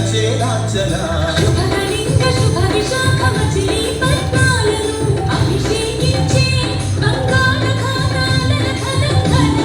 చేలాంచల శుభలింగ శుభ విశాఖ మచిలీ పద్మాలను అభిషేకించే బంగాళ ఖానాల కలంకణ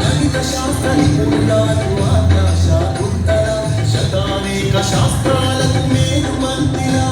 గణిత శాస్త్ర నిపుణురాలు ఆకాశ కుంతల శతానేక శాస్త్రాలకు మేలు మందిరా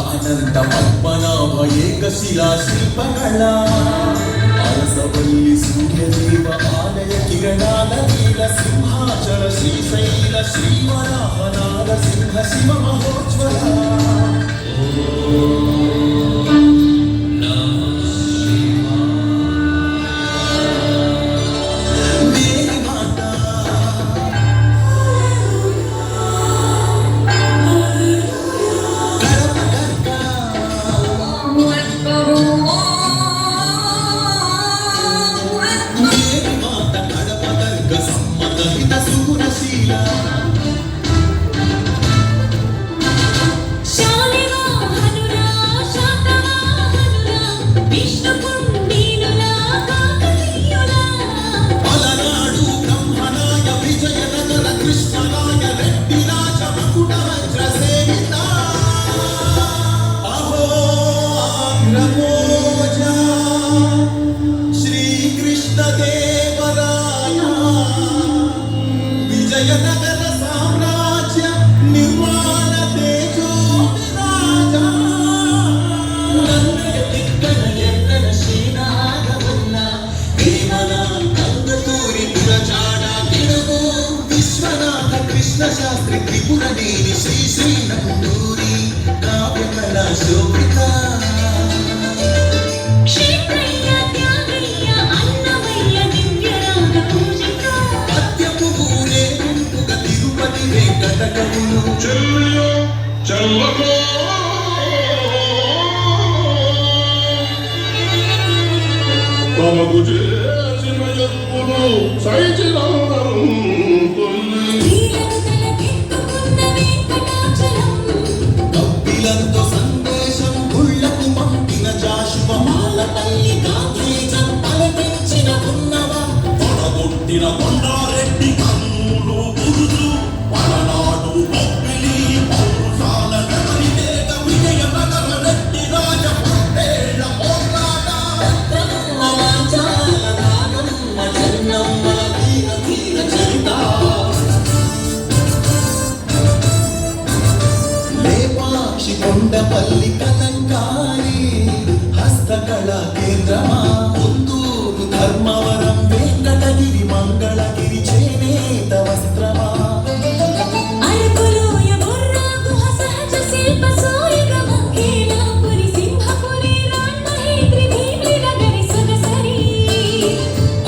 అనంత పద్మనాభ ఏకశిలా శిల్పకళ అరసవల్లి సూర్యదేవ ఆలయ కిరణాల నీల సింహాచల శ్రీశైల శ్రీవరాహనాల సింహ శివ మహోజ్వల విజయనగర సామ్రాజ్య నిర్మాణ తేజో విరాజా నన్నయ తిక్కన ఎన్నన శ్రీనాగవన్న వేమన కంగతూరి పురజాడ తిరుగు విశ్వనాథ కృష్ణ శాస్త్రి త్రిపురనేని శ్రీ శ్రీనకుండూరి కావ్యకళ శోభిత చెల్లియో చెల్లకో తమకు చేసిన ఎప్పుడు సైచినందరం కప్పిలంతో సందేశం గుళ్ళకు పంపిన జాషువమాల తల్లి గాంధీజం తలపెంచిన ఉన్నవా పడగొట్టిన కొండారెడ్డి కన్నులు బురుజు పలనాడు బొబ్బిలి పౌరుషాల నగరి దేగ విజయ నగర రెడ్డి రాజ పుట్టేళ్ల పోరాట లేపాక్షి కొండపల్లి కలంకారి హస్తకళా కేంద్రమా పుత్తూరు ధర్మవరం వెంకటగిరి మంగళగిరి చేనేత వస్త్రమా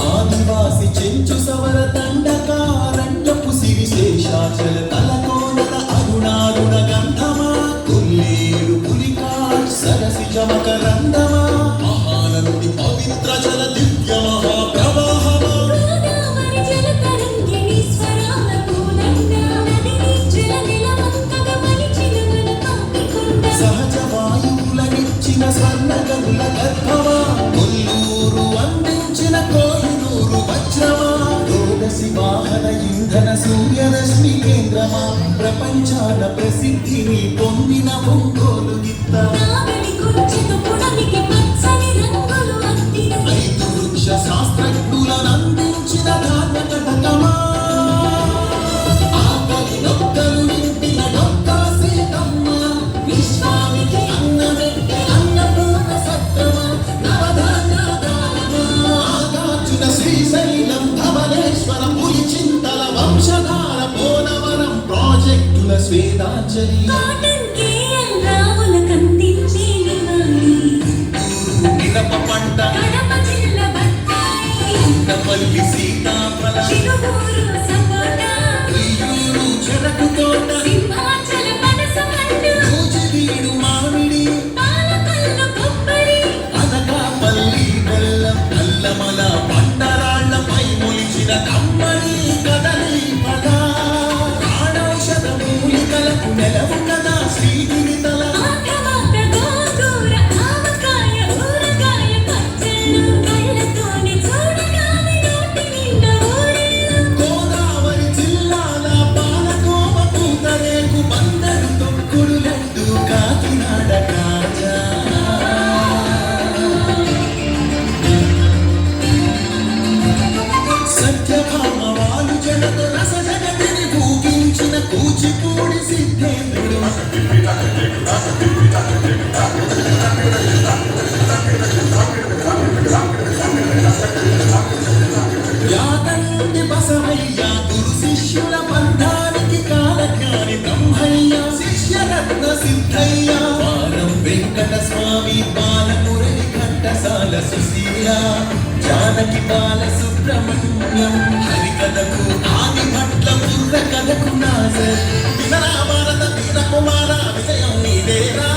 ఆదివాసి చెంచు సవర దండకారణ్యపు సిరి శేషాచల తలకోనల అరుణారుణ గంధమా కొల్లేరు పులికాట్ సరసి చమకరందమా మహానంది పవిత్ర జల దివ్య మహాప్రవాహమా సహజ వాయువులనిచ్చిన స్వర్ణ కవుల గర్భమా కొల్లూరు అందించిన కోహినూరు వజ్రమా రోదసి వాహన ఇంధన సూర్యరశ్మి కేంద్రమా ప్రపంచాల ప్రసిద్ధిని పొందిన ఒంగోలు గిత్త నాగలి కుంచెతో పుడమికి పచ్చని రంగులు అద్దిన రైతు వృక్ష శాస్త్రజ్ఞులను అందించిన ధాన్య కటకమా ఆకలి నొక్కలు నింపిన డొక్కా సీతమ్మ విశ్వానికి అన్నమెట్టి అన్నపూర్ణ సత్రమా నవధాన్యాగారమా నాగార్జున శ్రీశైలం ధవళేశ్వర పులిచింతల వంశధార పోలవరం ప్రాజెక్టుల స్వేదాంజలి కాటన్ కేఎల్ రావుల కందించే నివాళి మిరప పంట కడప జిల్లా బత్తాయి ఉండపల్లి సీతాఫల చిరుగూరు సపోటా ఉయ్యూరు చెరకు తోట సింహాచల పనస పండు రోజువీడు మామిడి పాలకొల్లు కొబ్బరి అనకాపల్లి బెల్లం నల్లమల పంటరాళ్లపై మొలిచిన కమ్మని కదలి పద ప్రాణౌషధ మూలికలకు నెలవు కదా శ్రీగిరితల ఆకమాక గోంగూర ఆవకాయ ఊరగాయ పచ్చళ్ళు కళ్ళతోనే చూడగానే నోటి నిండా ఊరిల్లు గోదావరి జిల్లాల పాలకోవ పూతరేకు బందరు తొక్కుడు లడ్డు కాకినాడ కాజా సత్యభామ వాలు జగత రస జగతిని భూగించిన కూచిపూడి సిద్ధేంద్రుడు యాదండి బసవయ్య గురు శిష్యుల బంధానికి కాలజ్ఞాని బ్రహ్మయ్య శిష్యరత్న సిద్ధయ్య వారం వెంకట స్వామి బాలమురళి ఘంటసాల సుశీల జానకి బాల సుబ్రహ్మణ్యం హరికథకు ఆది భట్ల బుర్ర కథకు నాజర్ వినరా భారత వీర కుమార విజయం నీదేరా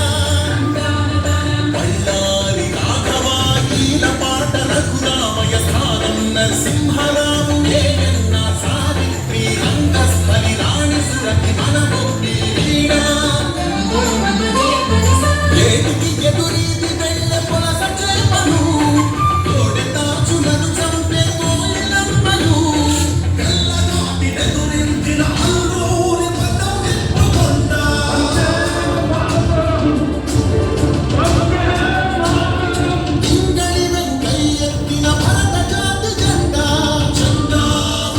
బళ్ళారి రాఘవ ఈల పాట రఘురామయ స్థానం నరసింహరావు ఏయన్న సావిత్రి రంగస్థలి రాణి సురభి మనమొప్పి వీణా ఏటికి ఎదురీది వెళ్ళె పొలస చేపలు కోడె తాచులను చంపే కోయిలమ్మలు తెల్లనాటి ఎదురించిన అల్లూరి పదం ఎత్తుకొండ ఇంగళి వెంకై ఎత్తిన భరత జాతి జెండా జెండా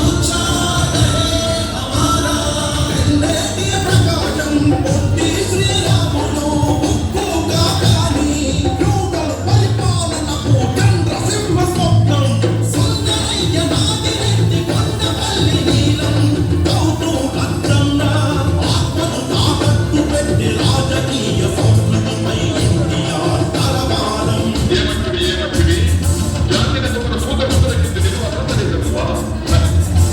ఉచ్చారే హమారా వెల్లేటి ప్రకాశం పొట్టి శ్రీరాముడు ఉక్కుగా కాని యూగల్ పరిపాలనకు చంద్రసింహ స్వప్నం సుందరయ్య నాగిరెడ్డి కొండపల్లి నీలం గౌతు కద్రన్న ఆత్మను తాకట్టు పెట్టి రాజకీయ సంస్కృతిపై ఎన్టీఆర్ తలవారం ఏమంటివి జాతిని ఒక సూదరుల కింద నిలువ సంతరించవా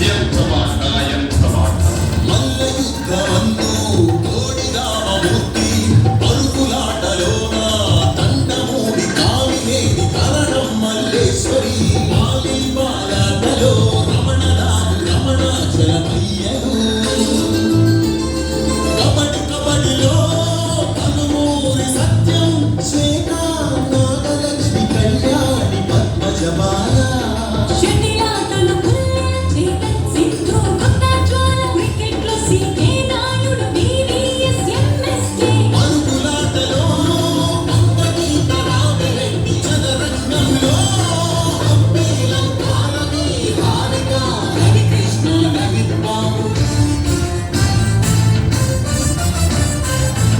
ఎంత మాట మల్ల యుద్ధమందు కోడి రామమూర్తి పరుగులాటలోన దండమూడి కావిలేని కరణం మల్లేశ్వరి బాలి బాలాటలో రమణరావు రమణాచలమయ్యను కబడి కబడిలో కనుమూరి సత్యం శ్వేత నాగలక్ష్మి కళ్యాణి పద్మజబాల షటిలాటలు పుల్లల చేతన్ సింధు కొత్త జ్వాల క్రికెట్లో సీకే నాయుడు వీవీఎస్ ఎంఎస్కే పరుగులాటలో అంబగీత రామిరెడ్డి చదరంగంలో హంపీలం భారతి హారిక హరికృష్ణ రవిబాబు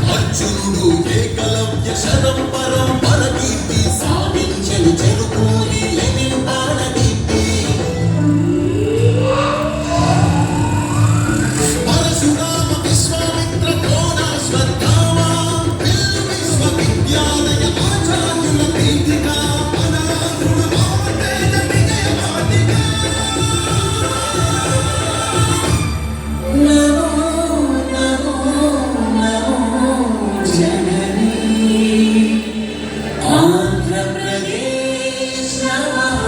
అర్జునుడు ఏకలవ్య శరం పరంపర కీర్తి సాధించెను చెరుకూరి లెనిన్ బాణకీర్తి పరశురామ విశ్వామిత్ర ద్రోణాశ్వత్థామ విల్లు విశ్వవిద్యాలయ ఆచార్యుల పీఠిక పరాధుడు భారతేజ విజయ వాటిక నమో నమో నమో జననీ ఆంధ్రప్రదేశ్ నమః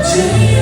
జయ